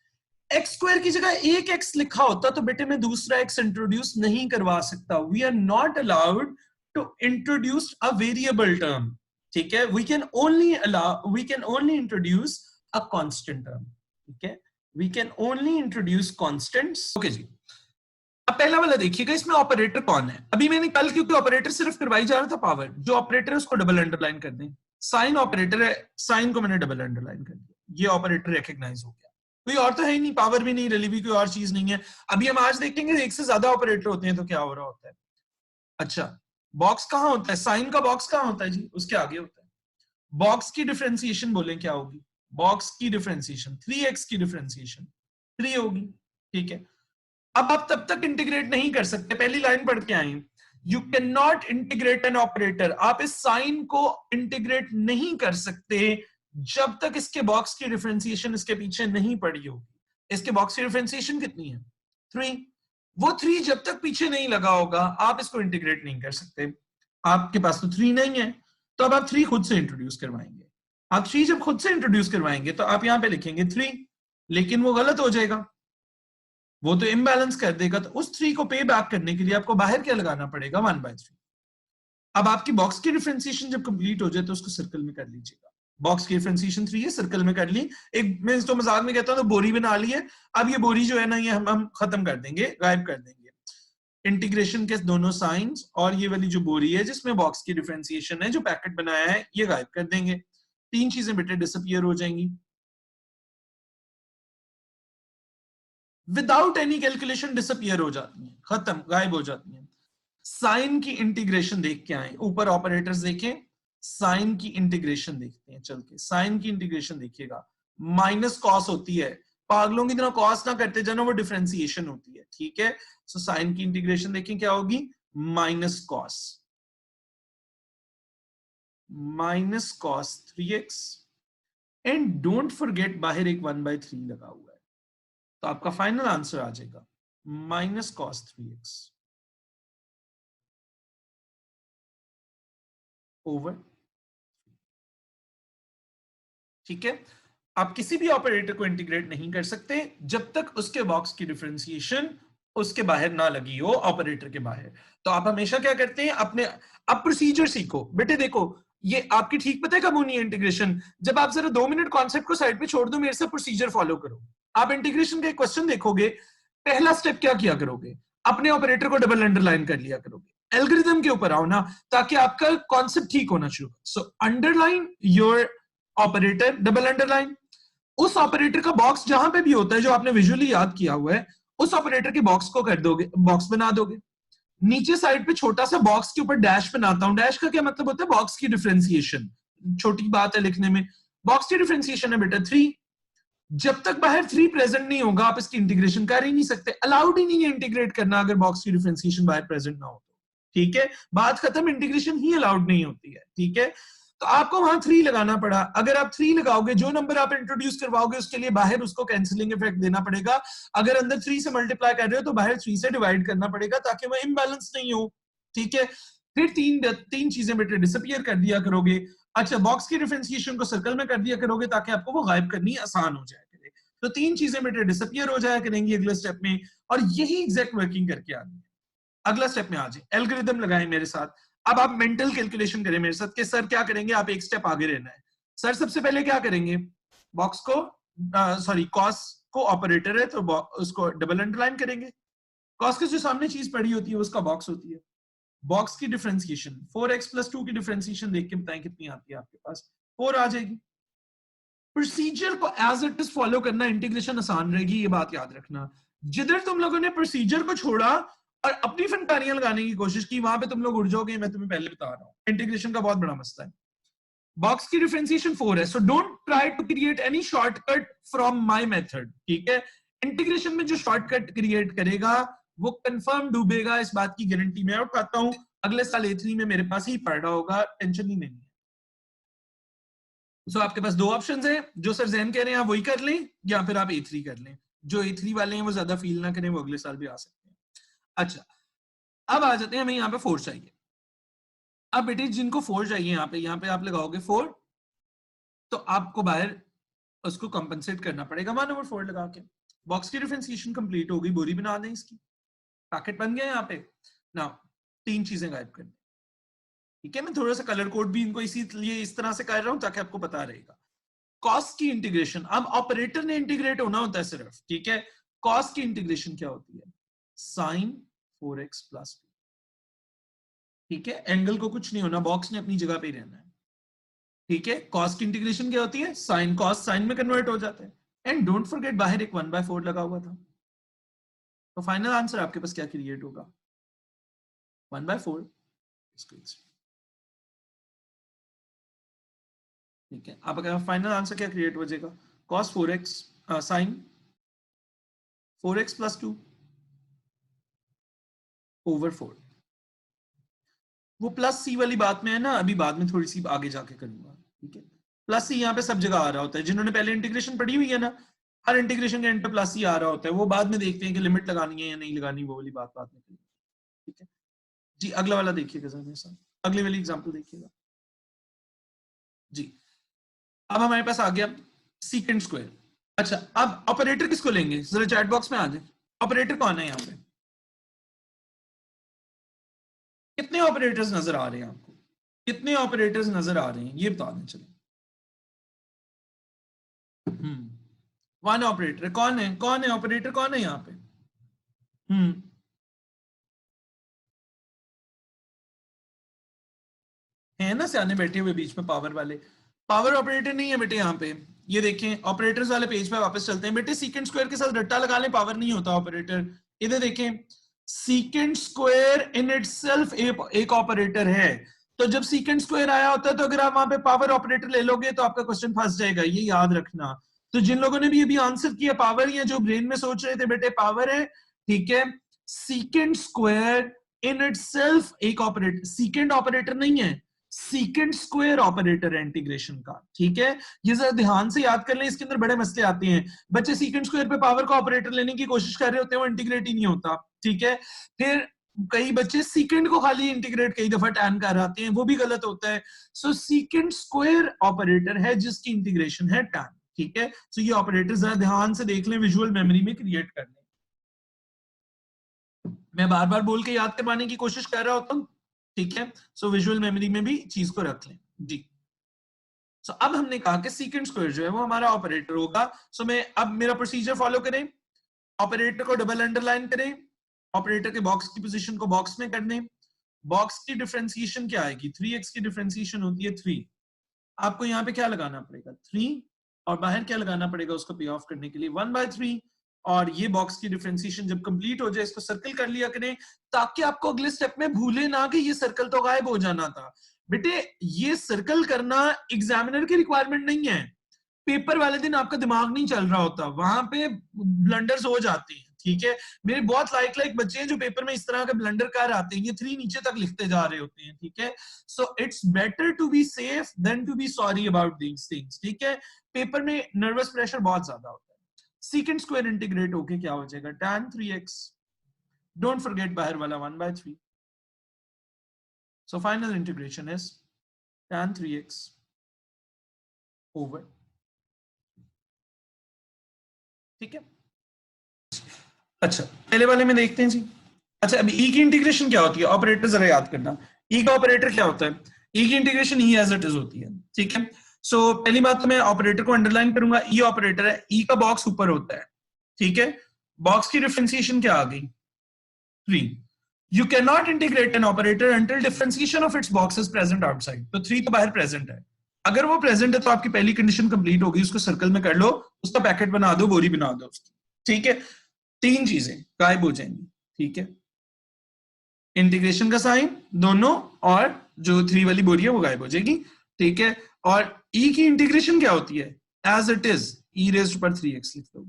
x² की जगह एक x लिखा होता तो बेटे मैं दूसरा x इंट्रोड्यूस नहीं करवा सकता। We are not allowed to introduce a variable term, ठीक है, we can only introduce a constant term, ठीक है, we can only introduce constants. Okay जी, अब पहला वाला देखिएगा, इसमें ऑपरेटर कौन है। अभी मैंने कल क्योंकि ऑपरेटर सिर्फ करवाई जा रहा था पावर, जो ऑपरेटर है उसको डबल अंडरलाइन कर दें। साइन ऑपरेटर है, साइन को मैंने डबल अंडरलाइन कर दिया, ये ऑपरेटर रिकॉग्नाइज हो गया। कोई और तो है ही नहीं, पावर भी नहीं, रिली भी कोई और चीज नहीं है। अभी हम आज देखेंगे एक से ज्यादा ऑपरेटर होते हैं तो क्या हो रहा होता है। अच्छा, बॉक्स कहां होता है, साइन का बॉक्स कहां होता है जी, उसके आगे होता है। बॉक्स की डिफरेंशिएशन बोले क्या होगी, बॉक्स की डिफरेंशिएशन 3x की डिफरेंशिएशन 3 होगी, ठीक है। अब आप तब तक इंटीग्रेट नहीं कर सकते, पहली लाइन पढ़ के आए, you can not integrate an operator, आप इस साइन को इंटीग्रेट नहीं कर सकते जब तक इसके बॉक्स की डिफरेंशिएशन इसके पीछे नहीं पड़ी होगी। इसके बॉक्स की डिफरेंशिएशन कितनी है, 3, वो 3 जब तक पीछे नहीं लगा होगा आप इसको इंटीग्रेट नहीं कर सकते। आपके पास तो 3 नहीं है, तो अब आप 3 खुद से इंट्रोड्यूस करवाएंगे। आप 3 जब खुद से इंट्रोड्यूस करवाएंगे तो आप यहां पे लिखेंगे 3, लेकिन वो गलत हो जाएगा, वो तो इम्बैलेंस कर देगा। तो उस 3 को पे बैक करने के लिए आपको बाहर क्या लगाना पड़ेगा, 1/3। अब आपकी बॉक्स की डिफरेंशिएशन जब कंप्लीट हो जाए तो उसको सर्कल में कर लीजिएगा। बॉक्स की डिफरेंशिएशन 3 है, सर्कल में कर ली। एक मैं इसको मजाक में कहता हूं तो बोरी बना ली है। अब ये बोरी जो है ना, ये हम खत्म कर देंगे, गायब कर देंगे। इंटीग्रेशन के दोनों साइंस और ये वाली जो बोरी है जिसमें बॉक्स की डिफरेंशिएशन है, जो पैकेट बनाया है, ये गायब कर देंगे। 3 चीजें बेटे डिसअपियर हो जाएंगी, विदाउट एनी कैलकुलेशन डिसअपियर हो जाती हैं, खत्म, गायब हो जाती हैं। साइन की इंटीग्रेशन देख के आए, ऊपर ऑपरेटर्स देखें, साइन की इंटीग्रेशन देखते हैं चल के। साइन की इंटीग्रेशन देखिएगा, माइनस कॉस होती है, पागलों की तरह कॉस ना करते जाना, वो डिफरेंशिएशन होती है, ठीक है। सो साइन की इंटीग्रेशन देखें क्या होगी, minus cos 3x, and don't forget बाहर एक 1/3 लगा हुआ है, तो आपका फाइनल आंसर आ जाएगा माइनस कॉस 3x ओवर, ठीक है। आप किसी भी ऑपरेटर को इंटीग्रेट नहीं कर सकते जब तक उसके बॉक्स की डिफरेंशिएशन उसके बाहर ना लगी हो, ऑपरेटर के बाहर। तो आप हमेशा क्या करते हैं, अपने अब प्रोसीजर सीखो बेटे। देखो ये आपकी ठीक पता है कब होनी है इंटीग्रेशन, जब आप जरा 2 मिनट कॉन्सेप्ट को साइड पे छोड़ दो, मेरे से प्रोसीजर फॉलो करो। आप इंटीग्रेशन का एक क्वेश्चन देखोगे, पहला स्टेप क्या किया करोगे, अपने ऑपरेटर को डबल अंडरलाइन कर लिया करोगे। एल्गोरिथम के ऊपर आओ ना, ताकि आपका कॉन्सेप्ट ठीक होना शुरू। So underline your operator, double underline, उस ऑपरेटर का बॉक्स जहां पे भी होता है जो आपने विजुअली याद किया हुआ है, उस ऑपरेटर के बॉक्स को कर दोगे, बॉक्स बना दोगे। नीचे साइड पे छोटा सा बॉक्स के ऊपर डैश बनाता हूं। डैश का क्या मतलब होता है, बॉक्स की डिफरेंशिएशन, छोटी बात है लिखने में। बॉक्स की डिफरेंशिएशन है बेटा 3, जब तक बाहर 3 प्रेजेंट नहीं होगा आप इसकी इंटीग्रेशन कर ही नहीं सकते, अलाउड ही नहीं है इंटीग्रेट करना अगर बॉक्स की डिफरेंशिएशन बाहर प्रेजेंट ना हो तो, ठीक है, बात खत्म, इंटीग्रेशन ही अलाउड नहीं होती है, ठीक है। तो आपको वहां 3 लगाना पड़ा। अगर आप 3 लगाओगे, जो नंबर आप इंट्रोड्यूस करवाओगे उसके लिए बाहर उसको कैंसिलिंग इफेक्ट देना पड़ेगा। अगर अंदर 3 से मल्टीप्लाई कर रहे हो तो बाहर 3 से डिवाइड करना पड़ेगा, ताकि वह इम्बैलेंस नहीं हो, ठीक है। फिर तीन चीजें बेटे डिसअपियर कर दिया करोगे। अच्छा, बॉक्स की डिफरेंशिएशन को सर्कल में कर दिया करोगे ताकि आपको वो गायब करनी आसान हो जाए। तो 3 चीजें बेटे डिसअपियर हो जाया करेंगी अगले स्टेप में, और यही एग्जैक्ट वर्किंग करके आनी है। अगला स्टेप में आ जाए, एल्गोरिथम लगाएं मेरे साथ। अब आप मेंटल कैलकुलेशन करें मेरे साथ कि सर क्या करेंगे, आप एक स्टेप आगे रहना है। सर सबसे पहले क्या करेंगे, बॉक्स को सॉरी कॉस को ऑपरेटर है तो उसको डबल अंडरलाइन करेंगे। कॉस के जो सामने चीज पड़ी होती है उसका बॉक्स होती है। बॉक्स की डिफरेंशिएशन 4x + 2 की डिफरेंशिएशन देख के बताएं कितनी आती है आपके पास, 4 आ जाएगी। प्रोसीजर को एज इट इज फॉलो करना, इंटीग्रेशन आसान रहेगी, ये बात याद रखना। जिधर तुम लोगों ने प्रोसीजर को छोड़ा और अपनी फनकारियां लगाने की कोशिश की, वहां पे तुम लोग उड़ जाओगे, मैं तुम्हें पहले बता रहा हूं। इंटीग्रेशन का बहुत बड़ा मसला है। बॉक्स की डिफरेंशिएशन 4 है, so don't try to create any shortcut from my method, ठीक है। इंटीग्रेशन में जो शॉर्टकट क्रिएट करेगा वो कंफर्म डूबेगा, इस बात की गारंटी मैं उठाता हूं। अगले साल A3 में मेरे पास ही पढ़ रहा होगा, टेंशन ही नहीं है। सो आपके पास 2 ऑप्शंस हैं, जो सर जैन कह रहे हैं आप वही कर लें, या फिर आप A3 कर लें। जो A3 वाले हैं वो ज्यादा फील ना करें, वो अगले साल भी आ सकते हैं। अच्छा, अब आ जाते हैं, हमें यहाँ पे 4 चाहिए। अब बेटे जिनको 4 चाहिए, यहाँ पे आप लगाओगे 4, तो आपको बाहर उसको कंपनसेट करना पड़ेगा 1/4 लगा के। बॉक्स की डिफरेंशिएशन कंप्लीट हो गई, बोरी बना दें इसकी, पैकेट बन गया यहाँ पे ना। 3 चीजें गायब कर दें, ठीक है, मैं थोड़ा सा कलर कोड भी इनको इसीलिए इस तरह से कर रहा हूं ताकि आपको पता रहेगा। कॉस्ट की इंटीग्रेशन, अब ऑपरेटर ने इंटीग्रेट होना होता है सिर्फ, ठीक है। कॉस्ट की इंटीग्रेशन क्या होती है? साइन 4x प्लस 2, ठीक है। एंगल को कुछ नहीं होना, बॉक्स ने अपनी जगह पे रहना है, ठीक है। कॉस्ट की इंटीग्रेशन क्या होती है? साइन कॉस्ट साइन में कन्वर्ट हो जाता है। एंड डोंट फॉरगेट बाहर एक 1/4 लगा हुआ था, तो फाइनल आंसर आपके पास क्या क्रिएट होगा? 1/4, ठीक है। अब अगर फाइनल आंसर क्या क्रिएट हो जाएगा? cos 4x sine 4x plus 2 over 4। वो प्लस सी वाली बात में है ना, अभी बाद में थोड़ी सी आगे जाके करूंगा, ठीक है। प्लस सी यहाँ पे सब जगह आ रहा होता है, जिन्होंने पहले इंटीग्रेशन पढ़ी हुई है ना, हर इंटीग्रेशन के एंड पे प्लस सी आ रहा होता है। वो बाद में देखते हैं कि लिमिट लगानी है या नहीं लगानी, वो वाली बात बाद में करेंगे, ठीक है जी। अगला वाला देखिएगा जरा मेरे साथ, अगले वाली एग्जांपल देखिएगा जी। अब हमारे पास आ गया सीकेंट स्क्वायर। अच्छा, अब ऑपरेटर किसको लेंगे? जरा चैट बॉक्स में आ जाए, ऑपरेटर कौन है यहाँ पे? कितने ऑपरेटर्स नजर आ रहे हैं आपको? कितने ऑपरेटर्स नजर आ रहे हैं ये बता दें। चलो, वन ऑपरेटर कौन है? कौन है ऑपरेटर? कौन है यहाँ पे? है ना सियाने बैठे हुए बीच में पावर वाले। पावर ऑपरेटर नहीं है बेटे यहाँ पे। ये देखें, ऑपरेटर्स वाले पेज पे वापस चलते हैं बेटे। सीकेंट स्क्वायर के साथ रट्टा लगा लें, पावर नहीं होता ऑपरेटर। इधर देखें, सीकेंट स्क्वायर इन इटसेल्फ एक ऑपरेटर है। तो जब सीकेंट स्क्वायर आया होता है तो अगर आप वहां पे पावर ऑपरेटर ले लोगे तो आपका क्वेश्चन फंस जाएगा, ये याद रखना। तो जिन लोगों ने भी अभी आंसर किया पावर, या जो ब्रेन में सोच रहे थे बेटे पावर है, ठीक है। सीकेंट स्क्वायर इन इटसेल्फ एक ऑपरेटर, सीकेंट ऑपरेटर नहीं है, सीकेंट स्क्वायर ऑपरेटर है इंटीग्रेशन का, ठीक है। ये जरा ध्यान से याद कर लें, इसके अंदर बड़े मसले आते हैं। बच्चे सीकेंट स्क्वायर पे पावर का ऑपरेटर लेने की कोशिश कर रहे होते हैं, वो इंटीग्रेट ही नहीं होता, ठीक है। फिर कई बच्चे सीकेंट को खाली इंटीग्रेट कई दफा टैन कर आते हैं, वो भी गलत होता है। सो सीकेंट स्क्वायर ऑपरेटर है जिसकी इंटीग्रेशन है टैन, ठीक है। सो ये ऑपरेटर जरा ध्यान से देख लें, विजुअल मेमोरी में क्रिएट कर लें। मैं बार बार बोल के याद करवाने की कोशिश कर रहा होता हूं, ठीक है। सो विजुअल मेमोरी में भी चीज को रख लें जी। सो अब हमने कहा कि सीकेंट स्क्वायर जो है वो हमारा ऑपरेटर होगा। सो मैं अब मेरा प्रोसीजर फॉलो करें, ऑपरेटर को डबल अंडरलाइन करें, ऑपरेटर के बॉक्स की पोजीशन को बॉक्स में कर दें। बॉक्स की डिफरेंशिएशन क्या आएगी? 3x की डिफरेंशिएशन होती है 3। आपको यहाँ पे क्या लगाना पड़ेगा? 3, और बाहर क्या लगाना पड़ेगा उसको पे ऑफ करने के लिए? 1/3। और ये बॉक्स की डिफरेंशिएशन जब कंप्लीट हो जाए इसको सर्कल कर लिया करें, ताकि आपको अगले स्टेप में भूले ना कि ये सर्कल तो गायब हो जाना था। बेटे ये सर्कल करना एग्जामिनर की रिक्वायरमेंट नहीं है, पेपर वाले दिन आपका दिमाग नहीं चल रहा होता, वहां पे ब्लंडर्स हो जाते हैं, ठीक है। मेरे बहुत लाइक बच्चे हैं जो पेपर में इस तरह के ब्लंडर कर आते हैं, ये 3 नीचे तक लिखते जा रहे होते हैं, ठीक है। So it's better to be safe than to be sorry about these things, ठीक है। पेपर में नर्वस प्रेशर बहुत ज्यादा होता है। सीकेंट स्क्वायर इंटीग्रेट होके क्या हो जाएगा? tan 3x, डोंट फॉरगेट बाहर वाला 1/3। So final integration is tan 3x over, ठीक है। अच्छा, पहले वाले में देखते हैं जी। अच्छा, अभी ई की इंटीग्रेशन क्या होती है? ऑपरेटर जरा याद करना, ई का ऑपरेटर क्या होता है? ई की integration e as it is होती है, ठीक है। सो पहली बात तो मैं ऑपरेटर को अंडरलाइन करूंगा, ई ऑपरेटर है, ई का बॉक्स ऊपर होता है, ठीक है। बॉक्स की डिफरेंशिएशन क्या आ गई? 3। You can not integrate an operator until differentiation of its box is present outside. तो 3 तो बाहर प्रेजेंट है, अगर वो प्रेजेंट है तो आपकी पहली कंडीशन कंप्लीट होगी, उसको सर्कल में कर लो, उसका पैकेट बना दो, बोरी बना दो उसकी, ठीक है। 3 चीजें गायब हो जाएंगी, ठीक है। इंटीग्रेशन का साइन दोनों, और जो 3 वाली बोरी है वो गायब हो जाएगी, ठीक है। और ई की इंटीग्रेशन क्या होती है? As it is e raised पर 3x लिख दो।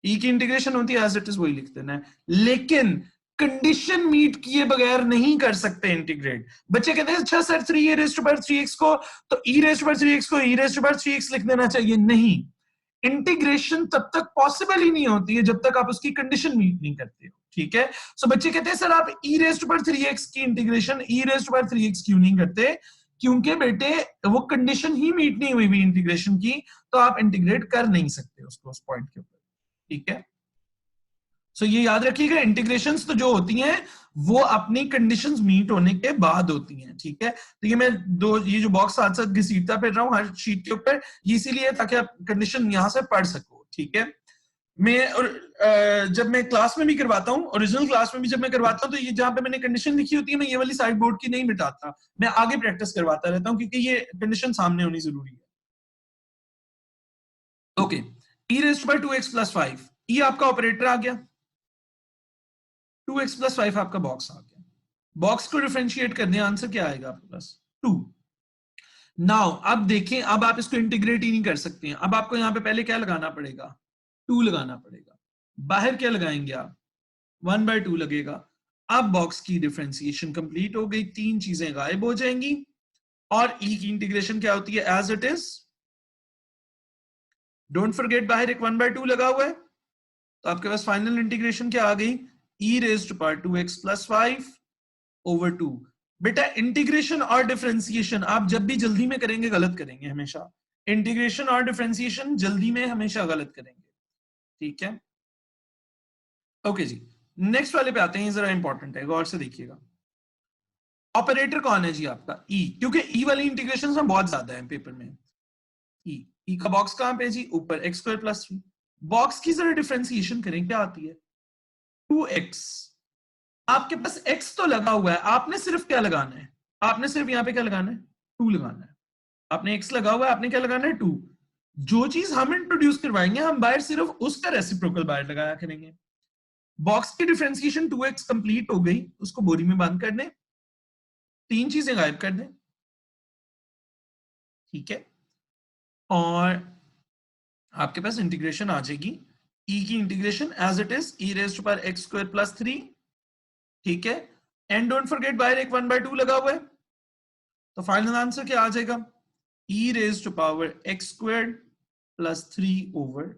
ई की इंटीग्रेशन होती है एज इट इज, वही लिख देना है। लेकिन कंडीशन मीट किए बगैर नहीं कर सकते इंटीग्रेट। बच्चे कहते हैं अच्छा सर 3 रेज्ड पर 3x को तो ई रेज्ड पर 3x को ई रेज्ड पर 3x लिख देना चाहिए, नहीं। इंटीग्रेशन तब तक पॉसिबल ही नहीं होती है जब तक आप उसकी कंडीशन मीट नहीं करते हो, ठीक है। सो बच्चे कहते हैं सर आप ई रेज्ड पर 3x की इंटीग्रेशन ई रेज्ड पर 3x क्यों नहीं करते? क्योंकि बेटे वो कंडीशन ही मीट नहीं हुई भी इंटीग्रेशन की, तो आप इंटीग्रेट कर नहीं सकते उसको उस पॉइंट के ऊपर, ठीक है। सो ये याद रखिएगा, इंटीग्रेशंस तो जो होती हैं वो अपनी कंडीशंस मीट होने के बाद होती हैं, ठीक है। तो ये मैं ये जो बॉक्स साथ साथ घसीटता फिर रहा हूँ हर शीट के ऊपर, इसीलिए ताकि आप कंडीशन यहां से पढ़ सको, ठीक है। मैं और जब मैं क्लास में भी करवाता हूँ, ओरिजिनल क्लास में भी जब मैं करवाता हूँ, तो ये जहां पे मैंने कंडीशन लिखी होती है, मैं ये वाली साइड बोर्ड की नहीं मिटाता, मैं आगे प्रैक्टिस करवाता रहता हूँ, क्योंकि ये कंडीशन सामने होनी जरूरी है। Okay, e raised bye 2x plus 5, e आपका ऑपरेटर आ गया, 2x प्लस 5 आपका बॉक्स आ गया। बॉक्स को डिफरेंशिएट करने आंसर क्या आएगा आपके पास? 2। नाउ अब देखें, अब आप इसको इंटीग्रेट ही नहीं कर सकते हैं, अब आपको यहां पे पहले क्या लगाना पड़ेगा? 2 लगाना पड़ेगा। बाहर क्या लगाएंगे आप? 1/2 लगेगा। अब बॉक्स की डिफरेंशिएशन कंप्लीट हो गई, तीन चीजें गायब हो जाएंगी, और e की इंटीग्रेशन क्या होती है? As it is. Don't forget बाहर एक 1/2 लगा हुआ है, तो आपके पास फाइनल इंटीग्रेशन क्या आ गई? e raised to power 2x plus 5 over 2। बेटा इंटीग्रेशन और डिफरेंशिएशन आप जब भी जल्दी में करेंगे गलत करेंगे हमेशा। इंटीग्रेशन और डिफरेंशिएशन जल्दी में हमेशा गलत करेंगे, ठीक है। ओके जी, नेक्स्ट वाले पे आते हैं, जरा इंपॉर्टेंट है, गौर से देखिएगा। ऑपरेटर कौन है जी आपका? ई, क्योंकि ई वाली इंटीग्रेशन में बहुत ज्यादा है पेपर में। ई का बॉक्स कहां पे जी? ऊपर, एक्स स्क्वायर प्लस 3। बॉक्स की जरा डिफरेंशिएशन करें, क्या आती है? 2x। आपके पास x तो लगा हुआ है, आपने सिर्फ क्या लगाना है? आपने सिर्फ यहाँ पे क्या लगाना है? 2 लगाना है। आपने x लगा हुआ है, आपने क्या लगाना है? 2। जो चीज हम इंट्रोड्यूस करवाएंगे, हम बाहर सिर्फ उसका रेसिप्रोकल बाहर लगाया करेंगे। बॉक्स की डिफरेंशिएशन 2x कंप्लीट हो गई, उसको बोरी में बंद कर दें, तीन चीजें गायब कर दें, ठीक है। और आपके पास इंटीग्रेशन आ जाएगी, e की integration as it is, e raised to power x square plus 3, ठीक है। एंड डोंट फॉरगेट बाहर एक 1/2 लगा हुआ है, तो फाइनल आंसर क्या आ जाएगा? e raised to power x square plus 3 over